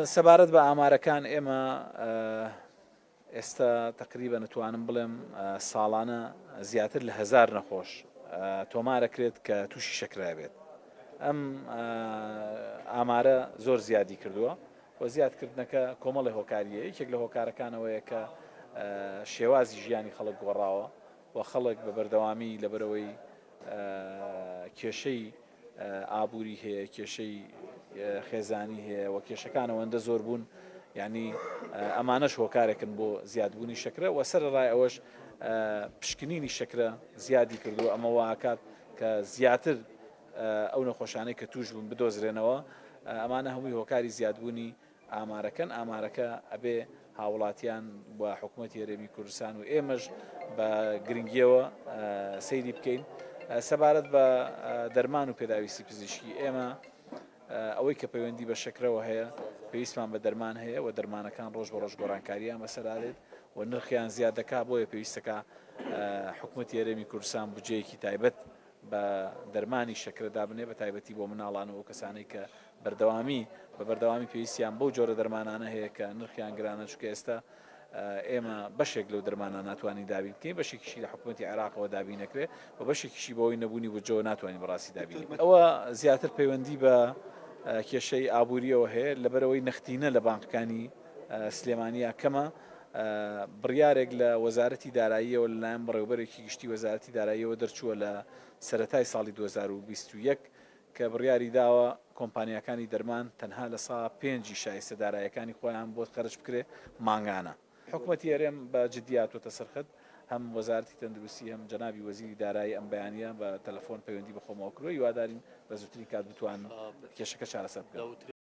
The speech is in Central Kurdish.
سەبارەت بە ئامارەکان ئێمە ئێستا تقریبا نتوانم بڵێم ساڵانە زیاتر لە 1000 نەخۆش تۆمارەکرێت کە تووشی شەکرا بێت. ئەم ئامارە زۆر زیادی کردووە و زیادکردنەکە کۆمەڵی هۆکاریە. یەکێک لە هۆکارەکانەوەیە کە شێوازی ژیانی خەڵک گۆڕاوە و خەڵک بە بەردەوامی لەبەرەوەی کێشەی ئابووری هەیە، کێشەی خێزانی هەیە و کێشەکان ئەوەندە زۆر بوون، یعنی ئەمانەش هۆکارێکن بۆ زیادبوونی شەکرە و سەرڕای ئەوەش پشکنینی شەکرە زیادی کردو. ئەمە واکات کە زیاتر ئەو نەخۆشانەی کە توش بوون بدۆزرێنەوە. ئەمانە هەمووی هۆکاری زیادبوونی ئامارەکەن. ئامارەکە ئەبێ هاوڵاتیان بە حکوومەتی هەرێمی کوردستان و ئێمەش بە گرنگیەوە سەیری بکەین. سەبارەت بە دەرمان و پێداویستی پزیشکی ئێمە ئەوەی کە پەیوەندی بە شەکرەوە هەیە پێویستمان بە دەرمان هەیە و دەرمانەکان ڕۆژ بە ڕۆژ گۆڕانکاریان بەسەرارێت و نرخیان زیاد دەکا. بۆیە پێویستەکە حکوومەتی هەرێمی کوردستان بودجەیەکی تایبەت بە دەرمانی شەکرەدا بنێ، بە تایبەتی بۆ مناڵان و کەسانەی کە بەردەوامی پێویستیان بەو جۆرە دەرمانانە هەیە کە نرخیان گرانە، چونکە ئێستا ئێمە بەشێک لەو دەرمانە ناتوانین دابین بکەین، بەشێکیشی لە حکوومەتی عێراقەوە دابین نەکرێت و بەشێکیشی بۆەوەی نەبوونی بودجەوە ناتوانین بەڕاستی دابینین. ئەوە زیاتر پەیوەندی بە کێشەی ئابووریەوە هەیە لەبەرەوەی نەختینە لە بانکەکانی سلێمانیا کەمە. بڕیارێک لە وەزارەتی داراییەوە لەلایەن بەڕێوەبەرێکی گشتی وەزارەتی داراییەوە دەرچووە لە سەرەتای ساڵی 2021 کە بڕیاری داوە کۆمپانیەکانی دەرمان تەنها لە سا 5 شایستە داراییەکانی خۆیان بۆ خەرج بکرێ مانگانە. حکوومەتی هەرێم بە جددیاتوە سەرخەت، هەم وەزارەتی تەندروستی هەم جەنابی وەزیری دارایی ئەم بەیانیە بە تەلەفۆن پەیوەندی بە خۆمەوە کردووە. هیوادارین بە زووترین کات بتوان کێشەکە چارەسەر بکەن.